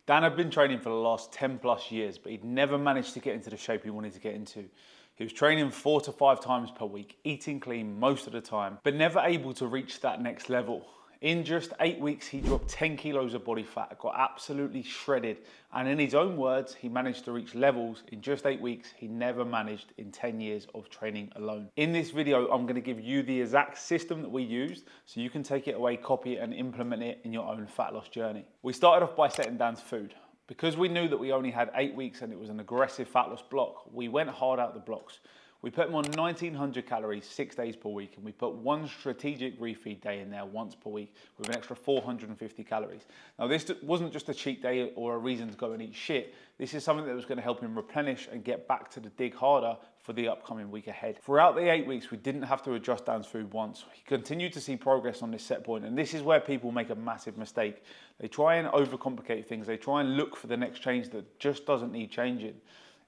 Dan had been training for the last 10 plus years, but he'd never managed to get into the shape he wanted to get into. He was training 4 to 5 times per week, eating clean most of the time, but never able to reach that next level. In just 8 weeks, he dropped 10 kilos of body fat, got absolutely shredded, and in his own words, he managed to reach levels in just 8 weeks he never managed in 10 years of training alone. In this video, I'm going to give you the exact system that we used so you can take it away, copy it, and implement it in your own fat loss journey. We started off by setting Dan's food. Because we knew that we only had 8 weeks and it was an aggressive fat loss block, we went hard out the blocks. We put him on 1900 calories 6 days per week, and we put one strategic refeed day in there once per week with an extra 450 calories. Now this wasn't just a cheat day or a reason to go and eat shit. This is something that was going to help him replenish and get back to the dig harder for the upcoming week ahead. Throughout the 8 weeks, we didn't have to adjust Dan's food once. He continued to see progress on this set point, and this is where people make a massive mistake. They try and overcomplicate things. They try and look for the next change that just doesn't need changing.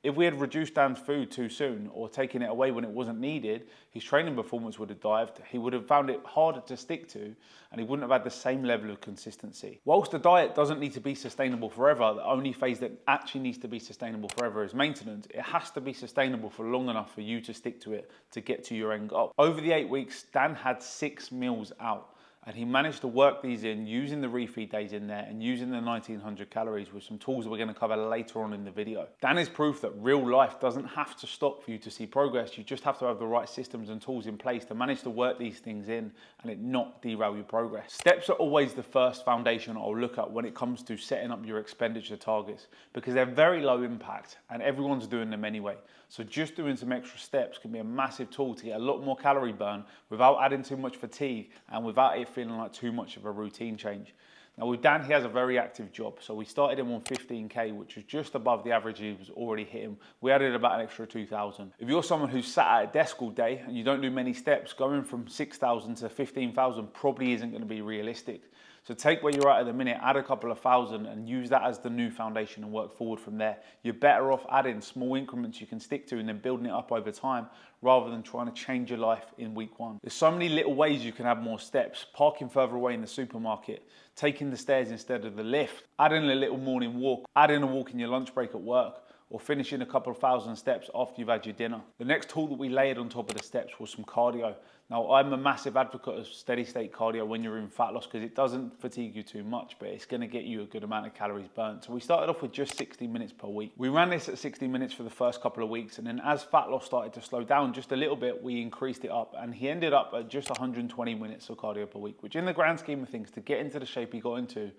If we had reduced Dan's food too soon or taken it away when it wasn't needed, his training performance would have dived, he would have found it harder to stick to, and he wouldn't have had the same level of consistency. Whilst the diet doesn't need to be sustainable forever, the only phase that actually needs to be sustainable forever is maintenance. It has to be sustainable for long enough for you to stick to it to get to your end goal. Over the 8 weeks, Dan had 6 meals out. And he managed to work these in using the refeed days in there and using the 1900 calories with some tools that we're going to cover later on in the video. Dan is proof that real life doesn't have to stop for you to see progress. You just have to have the right systems and tools in place to manage to work these things in and it not derail your progress. Steps are always the first foundation I'll look at when it comes to setting up your expenditure targets because they're very low impact and everyone's doing them anyway. So just doing some extra steps can be a massive tool to get a lot more calorie burn without adding too much fatigue and without it feeling like too much of a routine change. Now with Dan, he has a very active job. So we started him on 15K, which was just above the average he was already hitting. We added about an extra 2,000. If you're someone who's sat at a desk all day and you don't do many steps, going from 6,000 to 15,000 probably isn't going to be realistic. So take where you're at the minute, add a couple of thousand and use that as the new foundation and work forward from there. You're better off adding small increments you can stick to and then building it up over time rather than trying to change your life in week one. There's so many little ways you can have more steps. Parking further away in the supermarket, taking the stairs instead of the lift, adding a little morning walk, adding a walk in your lunch break at work, or finishing a couple of thousand steps after you've had your dinner. The next tool that we layered on top of the steps was some cardio. Now, I'm a massive advocate of steady state cardio when you're in fat loss because it doesn't fatigue you too much, but it's gonna get you a good amount of calories burnt. So we started off with just 60 minutes per week. We ran this at 60 minutes for the first couple of weeks, and then as fat loss started to slow down just a little bit, we increased it up, and he ended up at just 120 minutes of cardio per week, which in the grand scheme of things, to get into the shape he got into,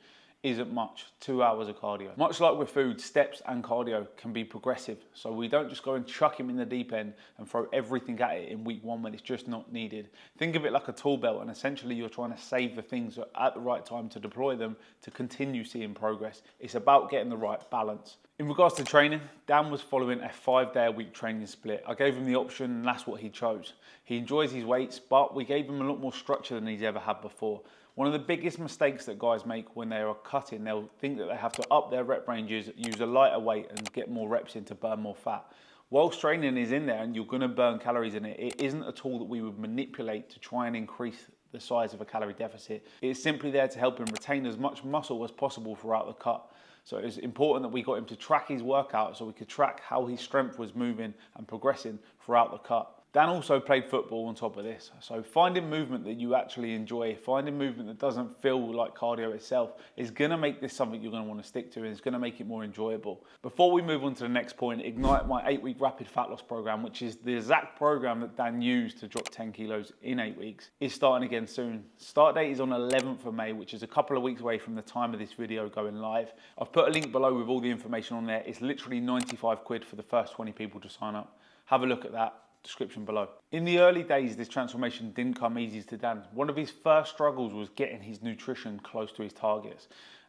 isn't much. 2 hours of cardio. Much like with food, steps and cardio can be progressive. So we don't just go and chuck him in the deep end and throw everything at it in week one when it's just not needed. Think of it like a tool belt, and essentially you're trying to save the things at the right time to deploy them to continue seeing progress. It's about getting the right balance. In regards to training, Dan was following a 5-day-a-week training split. I gave him the option and that's what he chose. He enjoys his weights, but we gave him a lot more structure than he's ever had before. One of the biggest mistakes that guys make when they are cutting, they'll think that they have to up their rep ranges, use a lighter weight and get more reps in to burn more fat. Whilst training is in there and you're gonna burn calories in it, it isn't a tool that we would manipulate to try and increase the size of a calorie deficit. It's simply there to help him retain as much muscle as possible throughout the cut. So it was important that we got him to track his workout so we could track how his strength was moving and progressing throughout the cut. Dan also played football on top of this. So finding movement that you actually enjoy, finding movement that doesn't feel like cardio itself is gonna make this something you're gonna wanna stick to and it's gonna make it more enjoyable. Before we move on to the next point, Ignite, my 8-week rapid fat loss program, which is the exact program that Dan used to drop 10 kilos in 8 weeks, is starting again soon. Start date is on 11th of May, which is a couple of weeks away from the time of this video going live. I've put a link below with all the information on there. It's literally 95 quid for the first 20 people to sign up. Have a look at that. Description below. In the early days, this transformation didn't come easy to Dan. One of his first struggles was getting his nutrition close to his targets.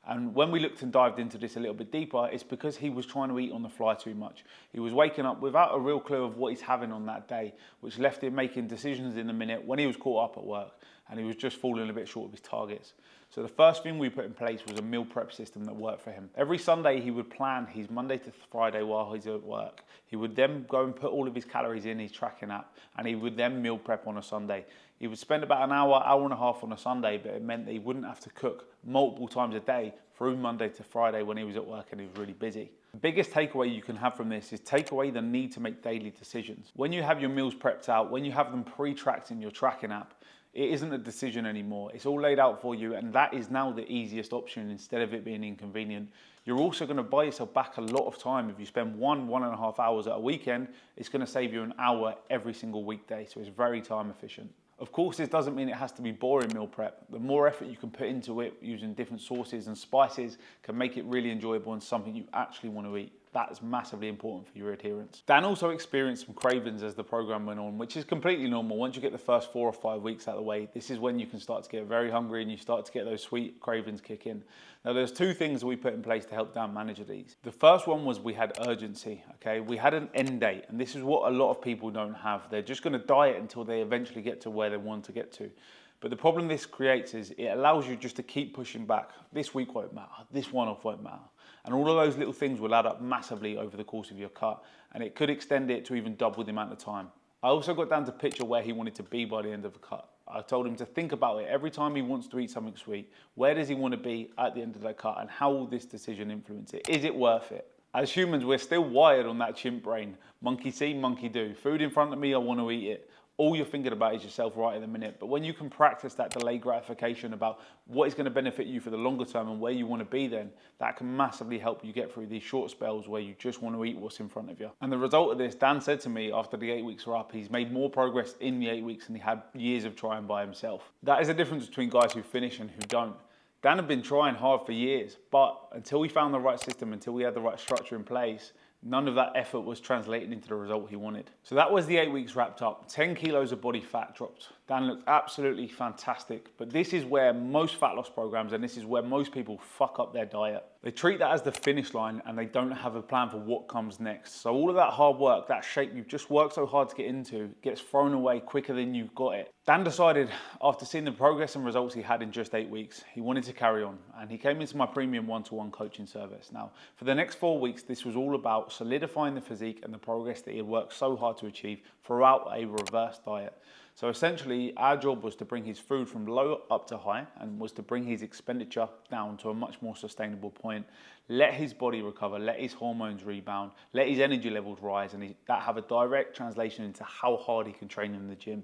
And when we looked and dived into this a little bit deeper, it's because he was trying to eat on the fly too much. He was waking up without a real clue of what he's having on that day, which left him making decisions in the minute when he was caught up at work and he was just falling a bit short of his targets. So the first thing we put in place was a meal prep system that worked for him. Every Sunday he would plan his Monday to Friday while he's at work. He would then go and put all of his calories in his tracking app and he would then meal prep on a Sunday. He would spend about an hour, hour and a half on a Sunday, but it meant that he wouldn't have to cook multiple times a day through Monday to Friday when he was at work and he was really busy. The biggest takeaway you can have from this is take away the need to make daily decisions. When you have your meals prepped out, when you have them pre-tracked in your tracking app, it isn't a decision anymore. It's all laid out for you, and that is now the easiest option instead of it being inconvenient. You're also going to buy yourself back a lot of time. If you spend 1.5 hours at a weekend, it's going to save you an hour every single weekday, so it's very time efficient. Of course, this doesn't mean it has to be boring meal prep. The more effort you can put into it using different sauces and spices can make it really enjoyable and something you actually want to eat. That's massively important for your adherence. Dan also experienced some cravings as the program went on, which is completely normal. Once you get the first 4 or 5 weeks out of the way, this is when you can start to get very hungry and you start to get those sweet cravings kick in. Now, there's 2 things that we put in place to help Dan manage these. The first one was we had urgency, okay? We had an end date, and this is what a lot of people don't have. They're just gonna diet until they eventually get to where they want to get to. But the problem this creates is it allows you just to keep pushing back. This week won't matter, this one-off won't matter. And all of those little things will add up massively over the course of your cut, and it could extend it to even double the amount of time. I also got Dan to picture where he wanted to be by the end of the cut. I told him to think about it every time he wants to eat something sweet. Where does he want to be at the end of that cut, and how will this decision influence it? Is it worth it? As humans, we're still wired on that chimp brain. Monkey see, monkey do. Food in front of me, I want to eat it. All you're thinking about is yourself right in the minute. But when you can practice that delayed gratification about what is going to benefit you for the longer term and where you want to be then, that can massively help you get through these short spells where you just want to eat what's in front of you. And the result of this, Dan said to me after the 8 weeks were up, he's made more progress in the 8 weeks than he had years of trying by himself. That is the difference between guys who finish and who don't. Dan had been trying hard for years, but until we found the right system, until we had the right structure in place, none of that effort was translated into the result he wanted. So that was the 8 weeks wrapped up. 10 kilos of body fat dropped. Dan looked absolutely fantastic, but this is where most fat loss programs, and this is where most people fuck up their diet. They treat that as the finish line and they don't have a plan for what comes next. So all of that hard work, that shape you've just worked so hard to get into, gets thrown away quicker than you've got it. Dan decided, after seeing the progress and results he had in just 8 weeks, he wanted to carry on, and he came into my premium one-to-one coaching service. Now, for the next 4 weeks, this was all about solidifying the physique and the progress that he had worked so hard to achieve throughout a reverse diet. So essentially, our job was to bring his food from low up to high, and was to bring his expenditure down to a much more sustainable point, let his body recover, let his hormones rebound, let his energy levels rise, and that have a direct translation into how hard he can train in the gym.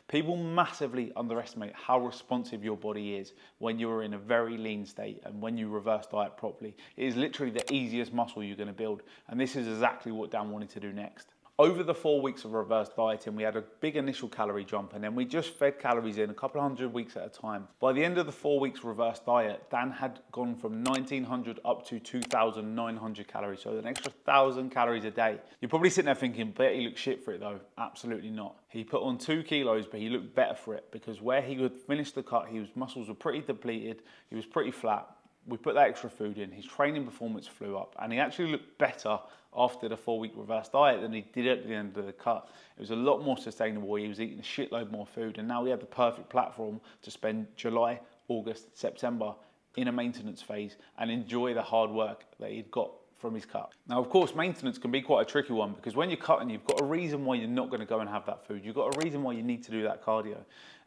People massively underestimate how responsive your body is when you're in a very lean state and when you reverse diet properly. It is literally the easiest muscle you're going to build, and this is exactly what Dan wanted to do next. Over the 4 weeks of reverse dieting, we had a big initial calorie jump, and then we just fed calories in a couple hundred weeks at a time. By the end of the 4 weeks reverse diet, Dan had gone from 1,900 up to 2,900 calories, so an extra 1,000 calories a day. You're probably sitting there thinking, bet he looked shit for it though. Absolutely not. He put on 2 kilos, but he looked better for it, because where he would finish the cut, his muscles were pretty depleted, he was pretty flat. We put that extra food in, his training performance flew up, and he actually looked better after the 4 week reverse diet than he did at the end of the cut. It was a lot more sustainable. He was eating a shitload more food, and now he had the perfect platform to spend July, August, September in a maintenance phase and enjoy the hard work that he'd got from his cut. Now, of course, maintenance can be quite a tricky one, because when you're cutting, you've got a reason why you're not going to go and have that food. You've got a reason why you need to do that cardio.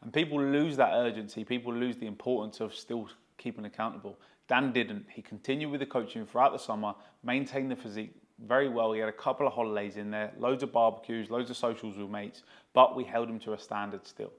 And people lose that urgency. People lose the importance of still keeping accountable. Dan didn't. He continued with the coaching throughout the summer, maintained the physique very well. He had a couple of holidays in there, loads of barbecues, loads of socials with mates, but we held him to a standard still.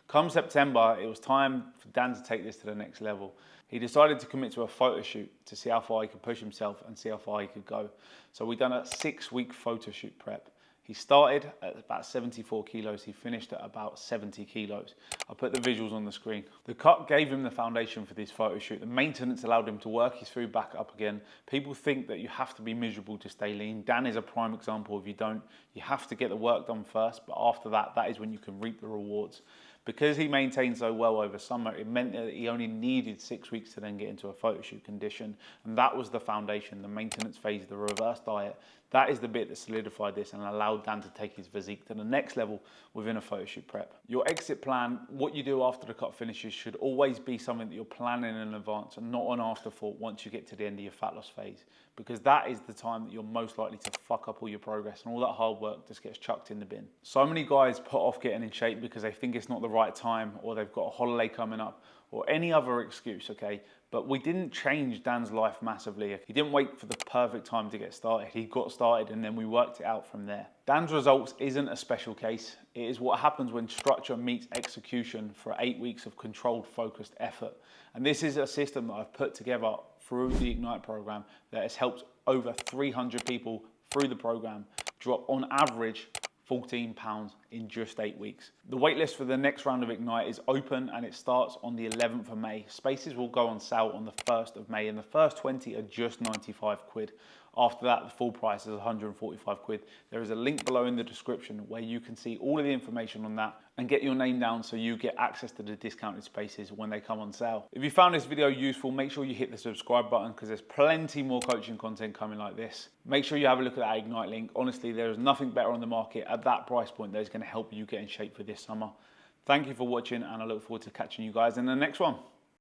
Come September, it was time for Dan to take this to the next level. He decided to commit to a photo shoot to see how far he could push himself and see how far he could go. So we done a 6 week photo shoot prep. He started at about 74 kilos. He finished at about 70 kilos. I'll put the visuals on the screen. The cut gave him the foundation for this photo shoot. The maintenance allowed him to work his food back up again. People think that you have to be miserable to stay lean. Dan is a prime example. If you don't, you have to get the work done first. But after that, that is when you can reap the rewards. Because he maintained so well over summer, it meant that he only needed 6 weeks to then get into a photo shoot condition. And that was the foundation, the maintenance phase, the reverse diet. That is the bit that solidified this and allowed Dan to take his physique to the next level within a photo shoot prep. Your exit plan, what you do after the cut finishes, should always be something that you're planning in advance and not an afterthought once you get to the end of your fat loss phase, because that is the time that you're most likely to fuck up all your progress and all that hard work just gets chucked in the bin. So many guys put off getting in shape because they think it's not the right time, or they've got a holiday coming up, or any other excuse, okay? But we didn't change Dan's life massively. He didn't wait for the perfect time to get started. He got started and then we worked it out from there. Dan's results isn't a special case. It is what happens when structure meets execution for 8 weeks of controlled, focused effort. And this is a system that I've put together through the Ignite program that has helped over 300 people through the program drop on average 14 pounds in just 8 weeks. The waitlist for the next round of Ignite is open and it starts on the 11th of May. Spaces will go on sale on the 1st of May and the first 20 are just 95 quid. After that, the full price is 145 quid. There is a link below in the description where you can see all of the information on that and get your name down so you get access to the discounted spaces when they come on sale. If you found this video useful, make sure you hit the subscribe button because there's plenty more coaching content coming like this. Make sure you have a look at that Ignite link. Honestly, there is nothing better on the market at that price point that is going to help you get in shape for this summer. Thank you for watching and I look forward to catching you guys in the next one.